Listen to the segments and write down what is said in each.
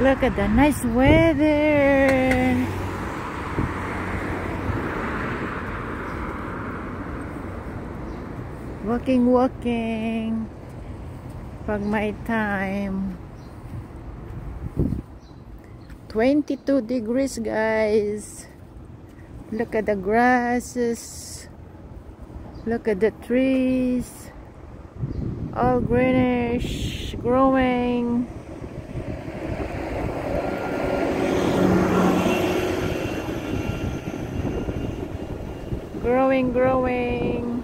Look at the nice weather. Walking pag may time. 22 degrees, guys. Look at the grasses. Look at the trees. All greenish, growing. Growing.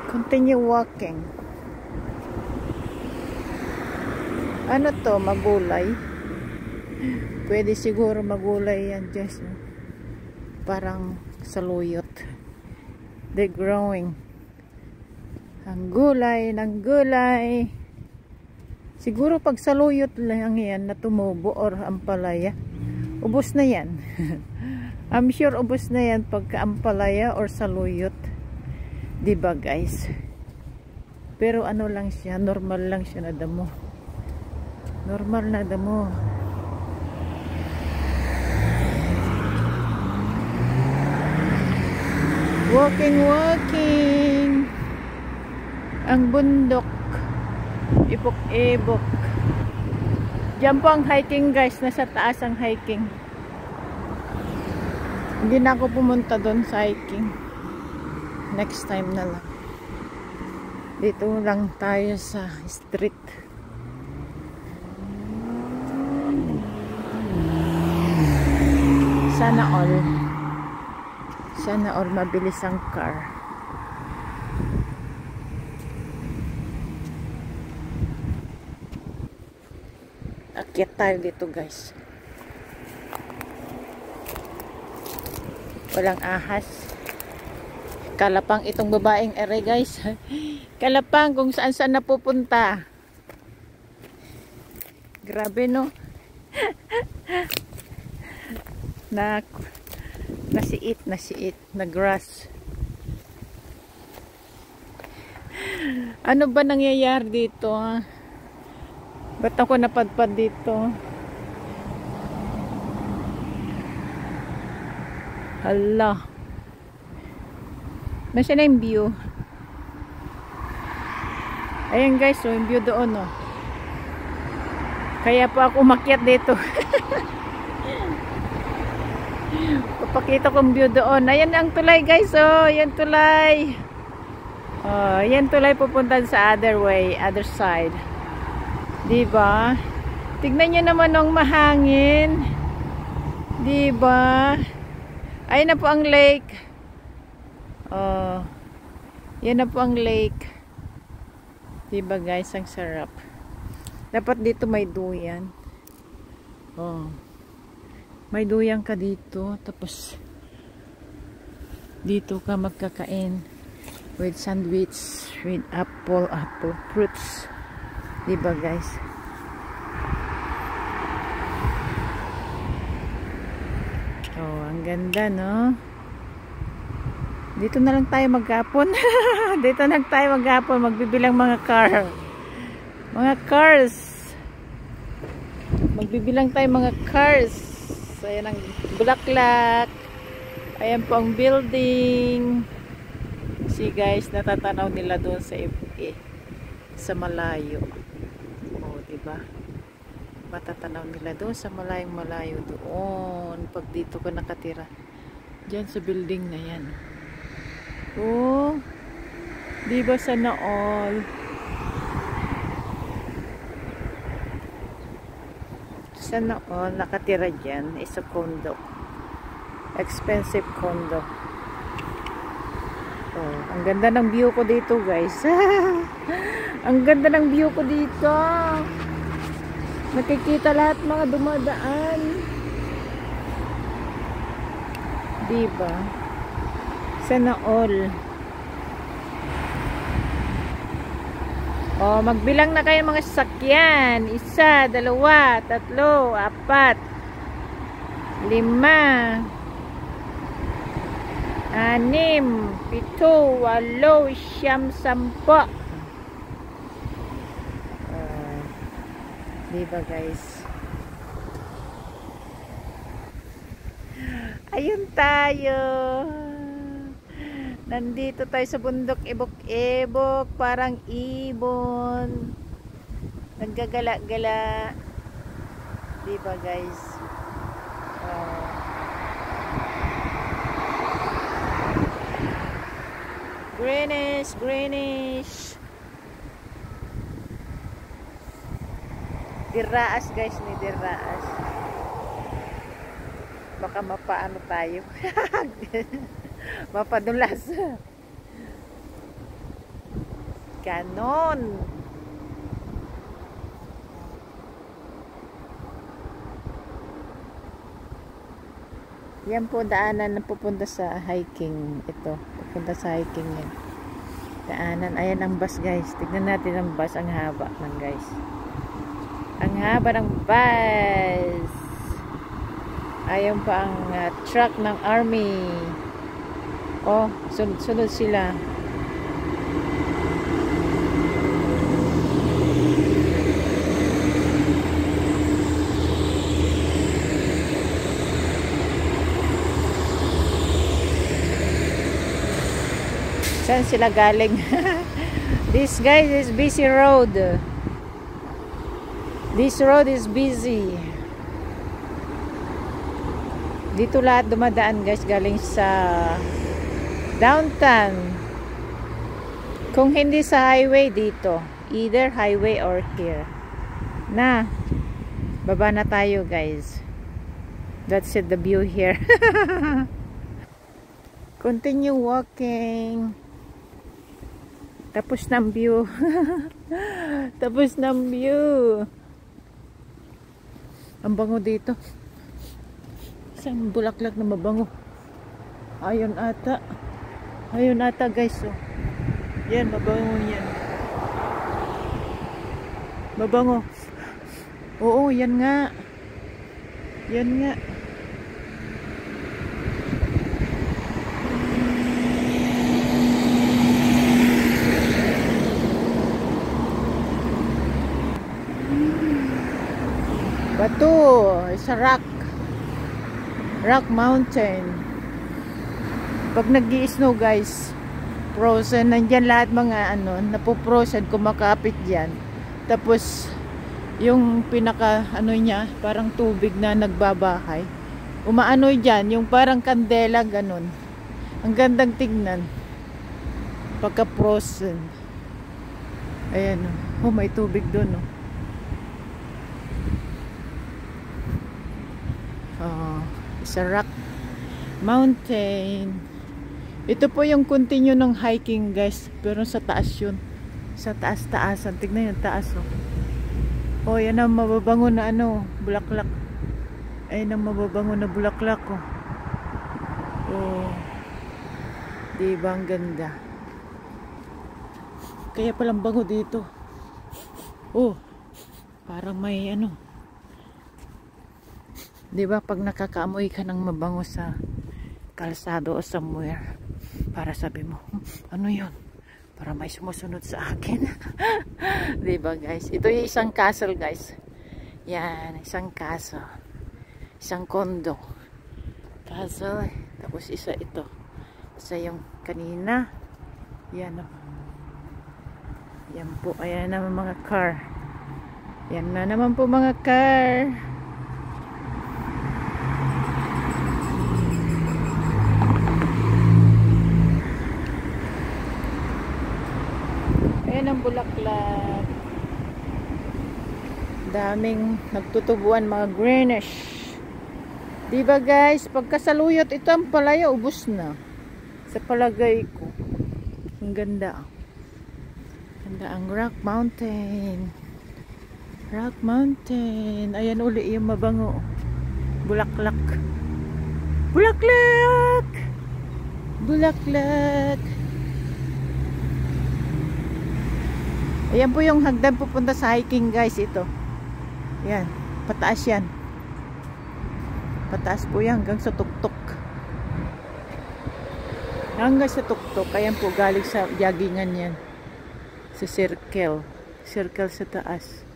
Continue walking. Ano to? Magulay? Pwede siguro magulay yan, Jess. Parang saluyot. They're growing. Ang gulay ng gulay. Siguro pag saluyot lang yan na tumubo or ampalaya, ubos na yan. I'm sure ubos na yan pagka ampalaya or saluyot. Diba, guys? Pero ano lang siya, normal lang siya na damo. Normal na damo. Walking. Ang bundok. Ibok. Diyan po ang hiking, guys. Nasa taas ang hiking. Hindi na ako pumunta doon sa hiking. Next time na lang. Dito lang tayo sa street. Sana all mabilis ang car. Akyat tayo dito, guys. Walang ahas. Kalapang itong babaeng ere, guys. Kalapang kung saan napupunta. Grabe, no? Nasiit na grass. Ano ba nangyayari dito, ha? Ba't ako napadpad dito? Hala. Nasaan na yung view? Ayan, guys, so yung view doon, oh. Kaya pa ako umakyat dito. Papakita kong view doon. Ayan ang tulay, guys, oh. Ayan tulay. Oh, ayan tulay pupunta sa other side. Diba? Tignan nyo naman ang mahangin. Diba? Ayan na po ang lake. Oh. Yan na po ang lake. Diba, guys? Ang sarap. Dapat dito may duyan. Oh. May duyan ka dito. Tapos dito ka magkakain with sandwich, with apple fruits. Diba, guys? Oh, ang ganda, no? Dito na lang tayo maghapon. Dito na lang tayo maghapon. Magbibilang mga car. Mga cars. Magbibilang tayo mga cars. Ayan ang bulaklak. Ayan po ang building. See, guys, natatanaw nila doon sa malayo. Oh, diba? Matatanaw nila doon sa malayo doon. Pag dito ka nakatira. Diyan sa building na yan. Oh, diba sana all? Sana all nakatira dyan is a condo. Expensive condo. Oh, ang ganda ng view ko dito, guys. Ang ganda ng view ko dito. Nakikita lahat mga dumadaan. Diba? Sana all. Oh, magbilang na kayo mga sasakyan. 1, 2, 3, 4, 5, 6, 7, 8, 9, 10, 11, Diba guys? Ayun tayo. Nandito tayo sa bundok, ibok-ibok, parang ibon. Naggagala-gala. Diba guys? Oh. Greenish, greenish. Diraas guys, ni diraas. Baka mapaano tayo. Mapadulas. Ganon. Yan po daanan na pupunta sa hiking. Ito, pupunta sa hiking yan. Daanan, ayan ang bus guys. Tignan natin ang bus, ang haba man guys. Ang haba ng bus. Ayan pa ang truck ng army. Oh, sunod-sunod sila. Saan sila galing? This guys is busy road. This road is busy. Dito lahat dumadaan guys, galing sa downtown. Kung hindi sa highway, dito. Either highway or here. Na, baba na tayo guys. That's it, the view here. Continue walking. Tapos ng view. Tapos ng view. Ang bango dito. Isang bulaklak na mabango. Ayun ata. Ayun ata guys. Oh. Yan, mabango yan. Mabango. Oo, yan nga. Yan nga. Bato, sa rock mountain. Pag nag-i-snow guys, frozen, nandyan lahat mga ano, napo-frozen, kumakapit dyan. Tapos yung pinaka ano niya, parang tubig na nagbabahay, umaano dyan, yung parang kandela ganun. Ang gandang tignan pagka frozen. Ayan, oh, may tubig doon, oh. Sa rock mountain. Ito po yung continue ng hiking guys, pero sa taas yun, sa taas-taasan. Tignan yung taas, oh. Oh, yan ang mababango na ano, bulaklak. Ayun ang mababango na bulaklak, oh. Oh, diba ang ganda? Kaya palang bango dito. Oh, parang may ano, diba pag nakakaamoy ka ng mabango sa kalsado o somewhere, para sabi mo, ano yun? Para may sumusunod sa akin. Diba guys? Ito yung isang castle guys. Yan, isang castle. Isang condo. Castle. Tapos isa ito. Isa yung kanina. Yan, oh. Yan po. Ayan naman mga car. Yan na naman po mga car. Ayan ang bulaklak. Daming nagtutubuan, mga greenish. Diba guys, pagkasaluyot ito ang palaya, ubos na. Sa palagay ko. Ang ganda. Ganda ang Rock Mountain. Rock Mountain. Ayan uli yung mabango. Bulaklak. Bulaklak! Bulaklak! Ayan po yung hagdan pupunta sa hiking guys, ito. Yan, pataas yan. Pataas po yan hanggang sa tuktok. Hanggang sa tuktok. Ayan po galing sa joggingan yan. Sa circle. Circle sa taas.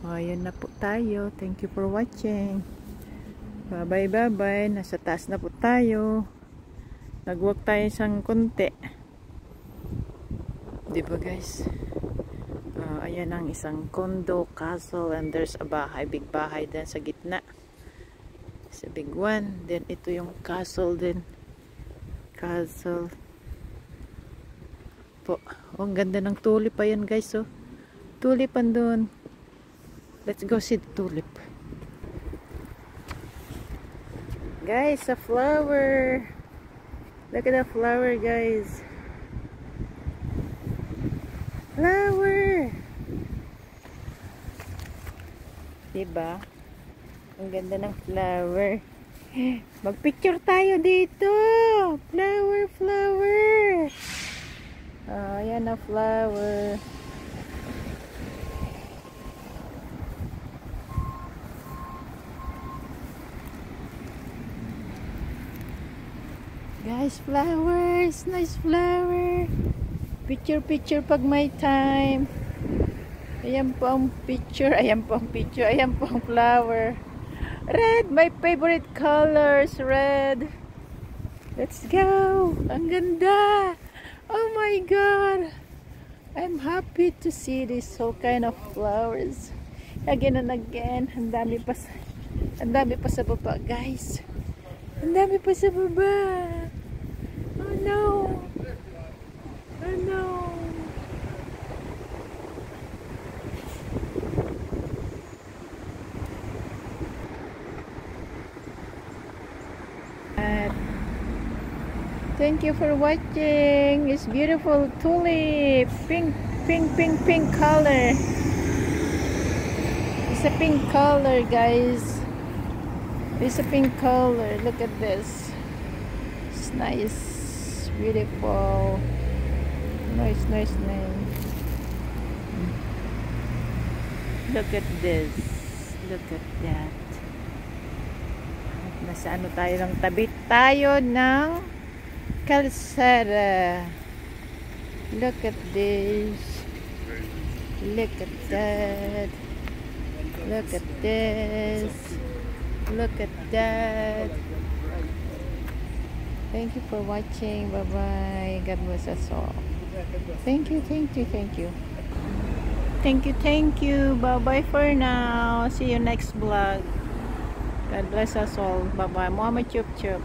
Ayan na po tayo. Thank you for watching. Bye bye. Nasa taas na po tayo. Nag-walk tayo isang konti. Diba guys? Ayan ang isang condo, castle, and there's a bahay, big bahay din sa gitna. It's a big one. Then ito yung castle din. Castle. Po. Oh, ang ganda ng tulip pa yan guys. Oh. Tulip andun. Let's go see the tulip. Guys, a flower. Look at the flower, guys. Flower. Diba? Ang ganda ng flower. Magpicture tayo dito. Flower, flower. Oh, ayan na flower. Guys, flowers. Nice flower. Picture pag may time. Ayan po ang picture. Ayan po ang picture. Ayan po ang flower. Red. My favorite colors. Red. Let's go. Ang ganda. Oh my God. I'm happy to see this whole kind of flowers. Again and again. Ang dami pa sa baba, guys. Ang dami pa sa baba. Oh no. Oh no. Thank you for watching. It's beautiful tulip. Pink color. It's a pink color, guys. It's a pink color. Look at this. It's nice. Beautiful. Nice. Look at this. Look at that. Nasa ano tayo lang, tabi tayo ng kalsada. Look at this. Look at that. Look at this. Look at that. Thank you for watching. Bye bye. God bless us all. Thank you. Thank you. Bye bye for now. See you next vlog. God bless us all. Bye bye. Mama chup chup.